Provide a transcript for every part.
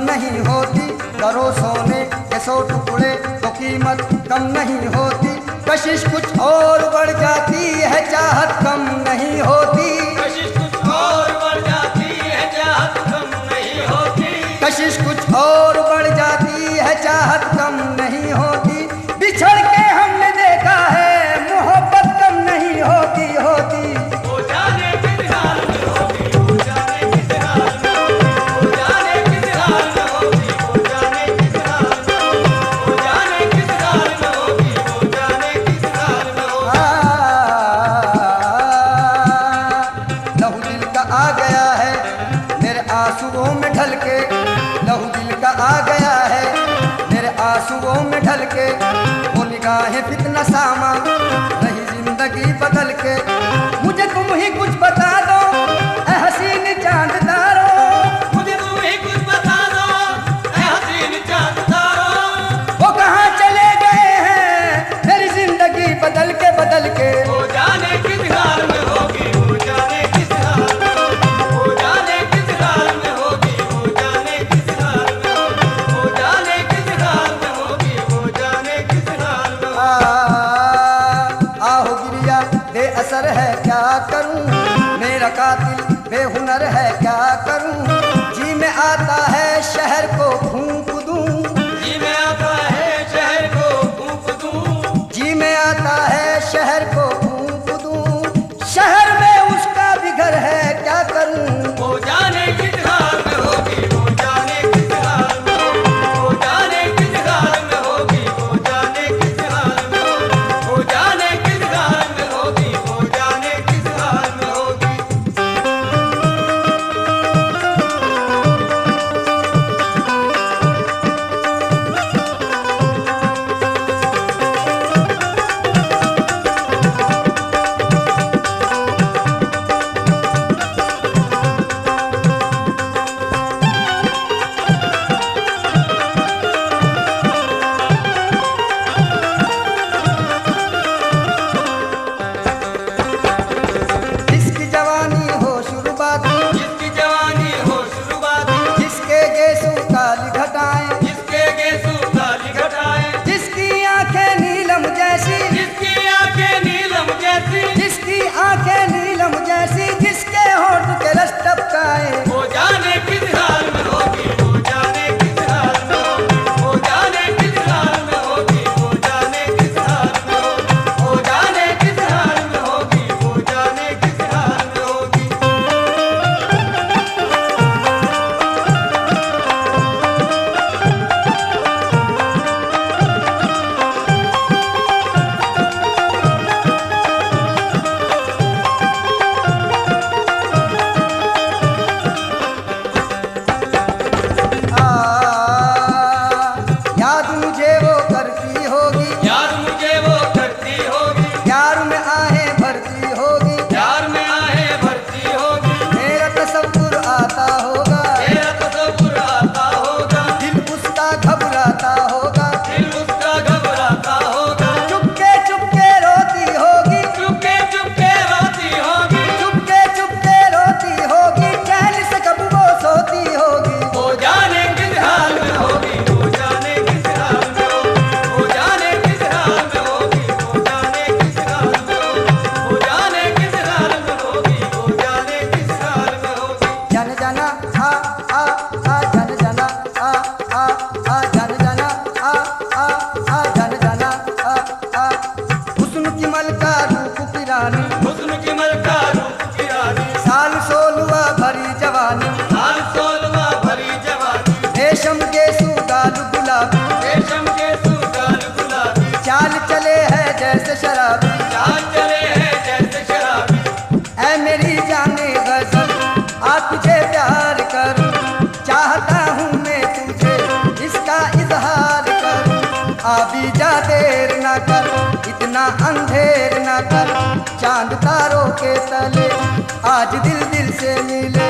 नहीं होती, करो सोने के 100 टुकड़े तो कीमत कम नहीं होती। कशिश कुछ और बढ़ जाती है, चाहत कम नहीं होती। कशिश कुछ और बढ़ जाती है, चाहत कम नहीं होती। कशिश कुछ और बढ़ जाती है, चाहत कम नहीं होती। बिछड़ के हमने देखा है, मोहब्बत कम नहीं होती होती। वो जाने किस हाल में होगी, वो जाने किस हाल में होगी, वो जाने किस हाल में होगी, वो जाने किस हाल में होगी, वो जाने किस हाल में होगी, वो जाने किस हाल में होगी। लहू दिल का आ गया है मेरे आंसुओं में ढल के, लहू दिल का आ गया है मेरे आंसुओं में ढल के। वो निगाहें फितना सामा रही जिंदगी बदल के। मुझे तुम ही कुछ बता दो ऐ हसीन चांद तारो, मुझे तुम ही कुछ बता दो ऐ हसीन चांद तारो। वो कहाँ चले गए हैं मेरी जिंदगी बदल के बदल के। वो जाने किस हाल में होगी, वो जाने किस हाल में होगी, वो जाने किस हाल में होगी, वो जाने किस हाल में होगी, वो जाने किस हाल में होगी, वो जाने किस हाल में होगी। आहो गिरिया बेअसर है क्या करूं, मेरा कातिल बेहुनर है क्या करूं। जी में आता है शहर को फूंक दूं, जी में आता है शहर को फूंक दूं, जी में आता है शहर को फूंक दूं। शहर में उसका भी घर है क्या करूं। वो जाने किस हाल में होगी, वो जाने किस हाल में होगी, वो जाने किस हाल में होगी, वो जाने किस हाल में होगी, वो जाने किस हाल में होगी, वो जाने किस हाल में होगी। जिसकी जवानी हो शुरुआती, जिसकी जवानी हो शुरुआती, जिसके गेसू काली घटाएं, जिसके गेसू काली घटाएं, जिसकी आंखें नीलम जैसी, जिसकी आंखें नीलम जैसी, जिसकी आंखें नीलम जैसी, जिसके होठ के रस टपकाए। वो जाने किस हाल में होगी, वो जाने किस हाल में होगी, वो जाने किस हाल में होगी, वो जाने किस हाल में होगी, वो जाने किस हाल में होगी, वो जाने किस हाल में होगी। आ, याद मुझे वो करती होगी, यार मुझे वो करती होगी, प्यार में आहें भरती होगी। प्यार में आहें भरती होगी, मेरा तसव्वुर आता होगा, मेरा तसव्वुर आता होगा, दिल उसका घबराता होगा। दिल उसका घबराता होगा, चुपके चुपके रोती होगी, चुपके चुपके रोती होगी, चुपके चुपके रोती होगी। चैन से कब वो सोती होगी। वो जाने किस हाल में होगी, वो जाने किस हाल में होगी, वो जाने किस हाल में होगी, वो जाने किस हाल में होगी, वो जाने किस हाल में होगी, वो जाने किस हाल में होगी। जन जना आ जन जना आ जन जना आ जन जना आ। हुस्न की मलका रूप की रानी, हुस्न की मलका रूप की रानी, साल 16वां भरी जवानी। साल 16वां भरी जवानी, रेशम के सुगाल गुलाबी, रेशम के सुगाल गुलाबी, चाल चले है जैसे शराबी। चाल चले हैं जैसे शराबी। ऐ मेरी जाने गजल आ तुझे प्यार करूं, चाहता हूँ मैं तुझे इसका इजहार करूं। अभी जा देर न कर, इतना अंधेर न कर। चांद तारों के तले आज दिल दिल से मिले।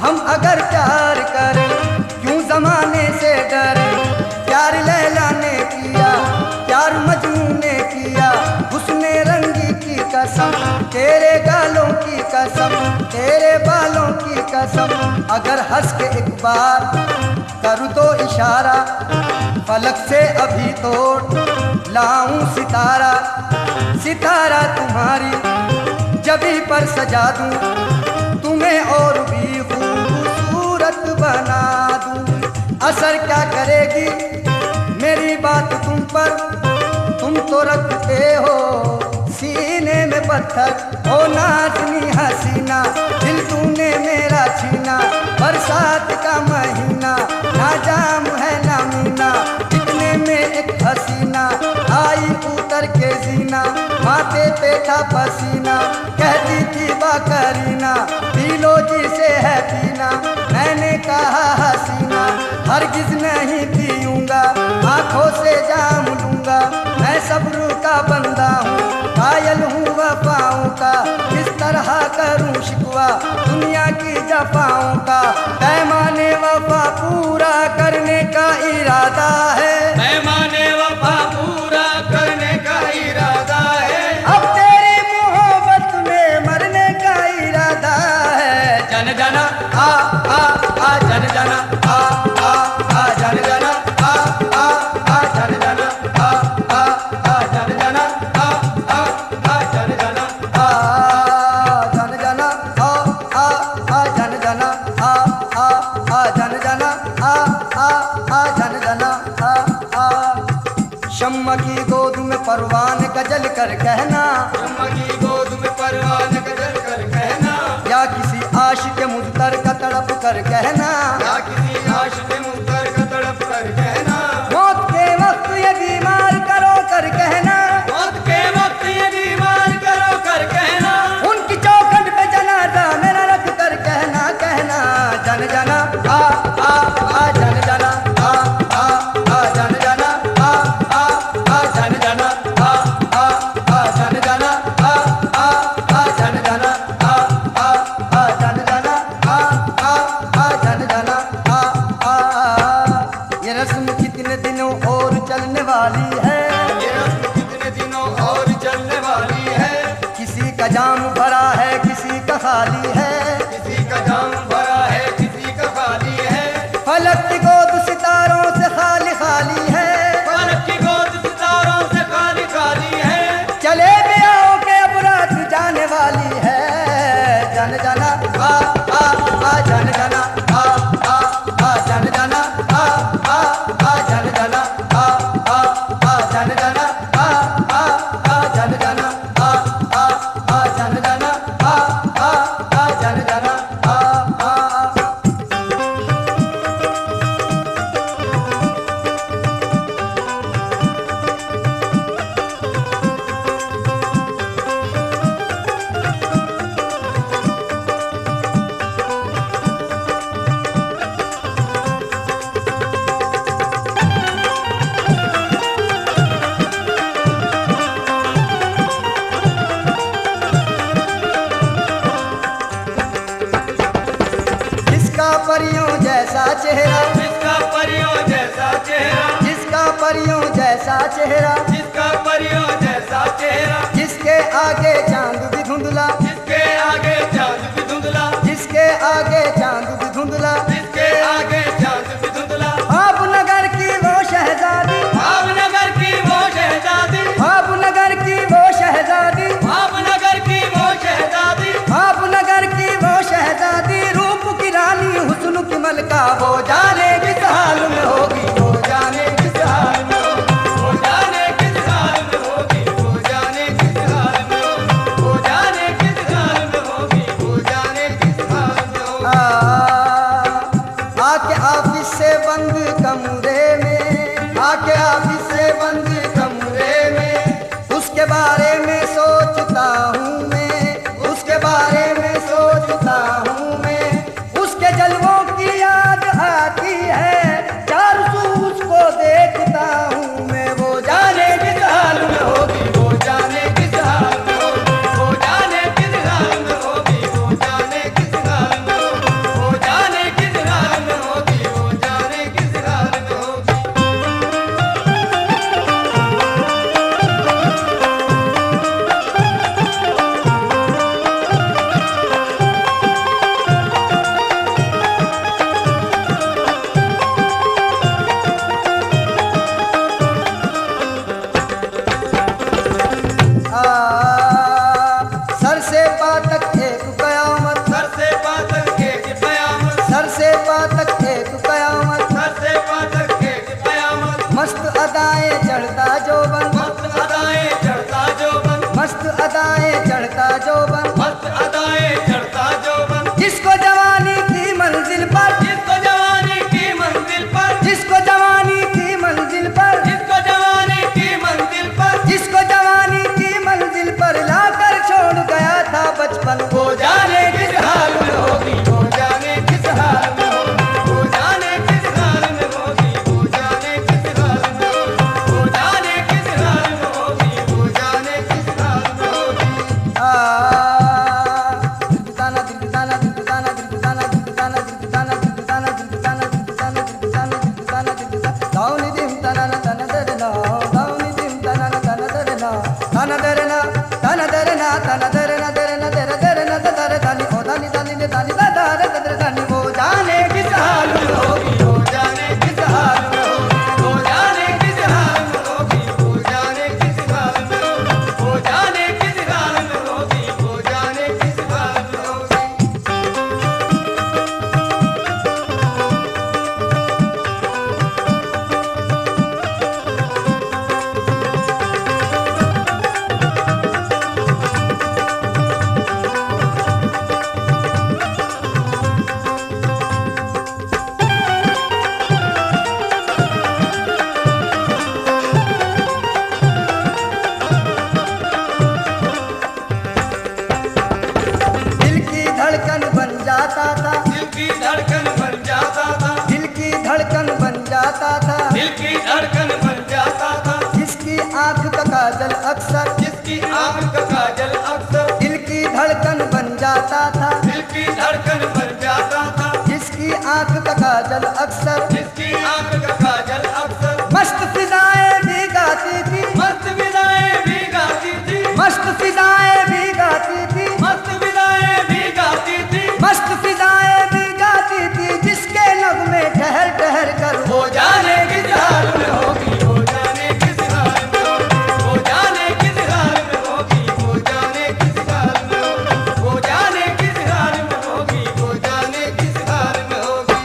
हम अगर प्यार करें क्यों जमाने से डरे। प्यार लैला ने किया, प्यार मजनू ने किया। हुस्ने रंगी की कसम, तेरे गालों की कसम, तेरे बालों की कसम। अगर हंस के एक बार करूँ तो इशारा फलक से अभी तोड़ लाऊं सितारा, सितारा तुम्हारी जबी पर सजा दूं, तुम्हें और भी खूबसूरत बना दूं। असर क्या करेगी मेरी बात तुम पर, तुम तो रखते हो सीने में पत्थर। ओ नाज़नी हसीना दिल तूने मेरा छीना, बरसात का महीना ना जाम है ना मीना, इतने में एक हसीना आई उतर के जीना, माथे पे था पसीना कहती थी बाकरीना, पीलो जी से है पीना। मैंने कहा हसीना हरगिज नहीं पीऊंगा, आंखों से जाम लूंगा, मैं सब्र का बंदा हूँ, कायल हूँ वफाओं का, किस तरह करूँ शिकवा दुनिया की जफाओं का। पैमाने वफा पूरा करने का इरादा है, पैमाने वफा पूरा करने का इरादा है, अब तेरी मोहब्बत में मरने का इरादा है। जन जना आ जन जना आ जन जना आ जन जना आ जन जना आ जन जना जन जना जन जना जन जना जन जना शम्मा की गोद में परवान गजल कर कहना, शम्मा की गोद में परवान गजल कर कहना, या किसी आशिक मुझतर का तड़प कर कहना, या किसी आशिक मुझतर का तड़प कर कहना, मौत के वक्त ये बीमार करो कर कहना, मौत के वक्त ये बीमार करो कर कहना, उनकी चौखट पे जनाजा मेरा रख कर कहना, कहना जन जना जन जना जन जना जन जना जन जना जन जना जन जना जन जना। ये रस्म कितने दिनों और चलने वाली है, ये रस्म कितने दिनों और चलने वाली है, किसी का जाम भरा है किसी का खाली है, किसी का जाम भरा है किसी का खाली है, फलक की गोद सितारों से खाली खाली है, फलक की गोद सितारों से खाली खाली है, चले भी आओ के अब रात जाने वाली है। जन जना जन जना जन जना जन जना जन जना जन जना जन जना जन जना। जिसका परियों जैसा चेहरा, जिसका परियों जैसा चेहरा, जिसका परियों जैसा चेहरा, जिसका परियों जैसा चेहरा, जिसके आगे चांद भी धुंधला, जिसके आगे चांद भी धुंधला, जिसके आगे चांद भी धुंधला, जिसके आगे चांद भी धुंधला, भावनगर की वो शहजादी, भावनगर की वो शहजादी, भावनगर की वो शहजादी, भावनगर की वो शहजादी, भावनगर की वो शहजादी, रूप की रानी हुस्न की मलका, वो जाने किस हाल में होगी, वो जाने किस हाल में होगी, वो जाने किस हाल में होगी, वो जाने किस हाल में होगी, वो जाने किस जाता था, दिल की धड़कन बन जाता था, जिसकी आंख का काजल अक्सर, जिसकी आंख का काजल अक्सर दिल की धड़कन बन जाता था, दिल की धड़कन बन जाता था, जिसकी आंख का काजल अक्सर, जिसकी आंख का काजल अक्सर मस्त फिजाएं भी गाती थी, मस्त विदाएं भी गाती थी, मस्त फिजाएं भी गाती थी, मस्त विदाएं भी गाती थी, मस्त फिजाएं भी गाती थी, जिसके नगमे ठहर ठहर कर वो जाने किस हाल में होगी, वो जाने किस हाल में होगी, वो जाने किस हाल में होगी, वो जाने किस हाल में होगी, वो जाने किस हाल में होगी, वो जाने किस हाल में होगी।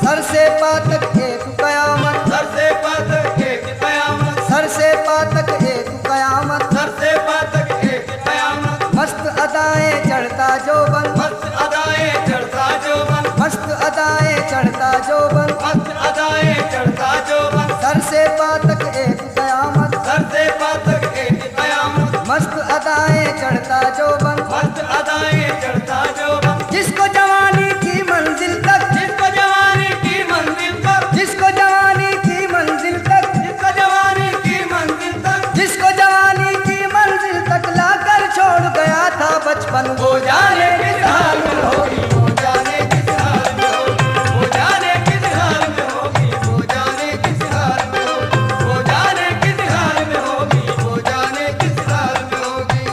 सर से पातक एक कयामत, सर से पातक एक कयामत, सर से पातक एक कयामत, सर से पातक एक कयामत, मस्त अदाएं चढ़ता जोबन, मस्त अदाएं चढ़ता जोबन, मस्त अदाएं चढ़ता जोबन, मस्त अदाएं चढ़ता जोबन, सर से पातक एक कयामत, सर से पातक एक कयामत, मस्त अदाएं चढ़ता जोबन, मस्त अदाएं चढ़ता जोबन, जिसको जवानी की मंजिल तक, जिसको जवानी की मंजिल तक, जिसको जवानी की मंजिल तक, जिसको जवानी की मंजिल तक, जिसको जवानी की मंजिल तक लाकर छोड़ गया था बचपन, वो जाने किस हाल में होगी, वो जाने किस हाल में होगी, वो जाने किस हाल में होगी, वो जाने किस हाल में होगी, वो जाने किस हाल में होगी, वो जाने किस हाल में होगी।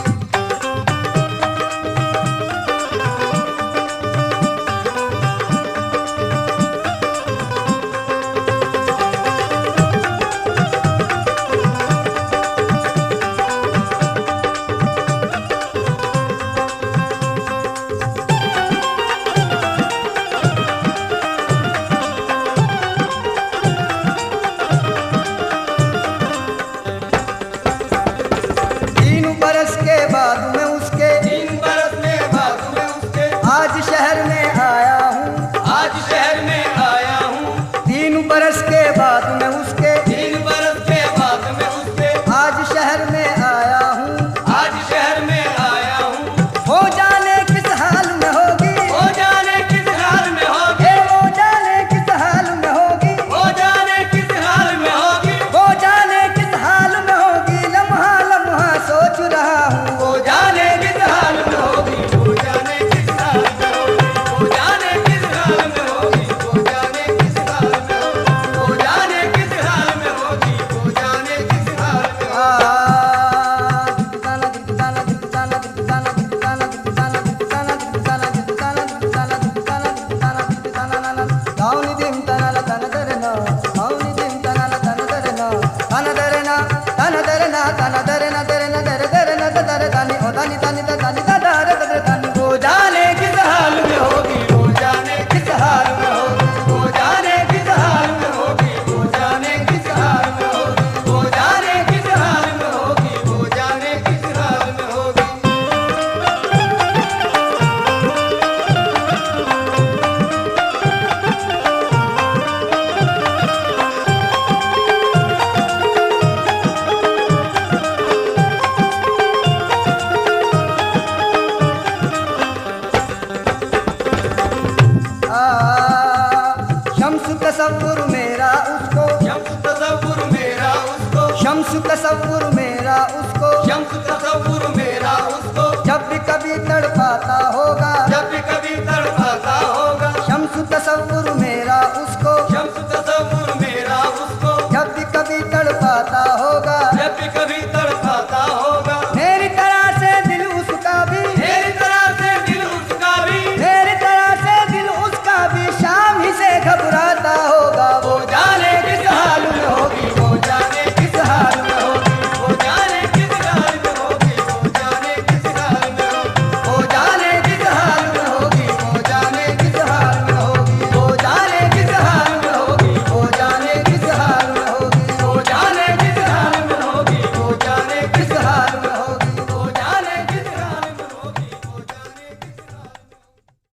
तीन बरस के बाद मैं उसके 3 बरस में बाद में उसके आज शहर में आया हूँ, आज शहर में आया हूँ, 3 बरस के बाद मैं उसके 3 बरस के बाद में उसके आज शहर में आया हूँ, आज शहर में आया हूँ, हो जाने किस हाल में होगी, वो जाने किस हाल में होगी, वो जाने किस हाल में होगी, वो जाने किस हाल में होगी, वो जाने किस हाल में होगी, लम्हा लम्हा सोच रहा हूँ, वो जाने किस हाल में होगी, वो जाने किस हाल में होगी, वो जाने किस हाल में होगी, वो जाने किस हाल में होगी, वो जाने किस हाल में होगी, वो जाने किस हाल में होगी। वो जाने किस हाल में होगी, वो जाने किस हाल में होगी, वो जाने किस हाल में होगी, वो जाने किस हाल में होगी, वो जाने किस हाल में होगी, वो जाने किस हाल में होगी। शम्स तसव्वुर मेरा उसको, शम्स तसव्वुर मेरा उसको, शम्स तसव्वुर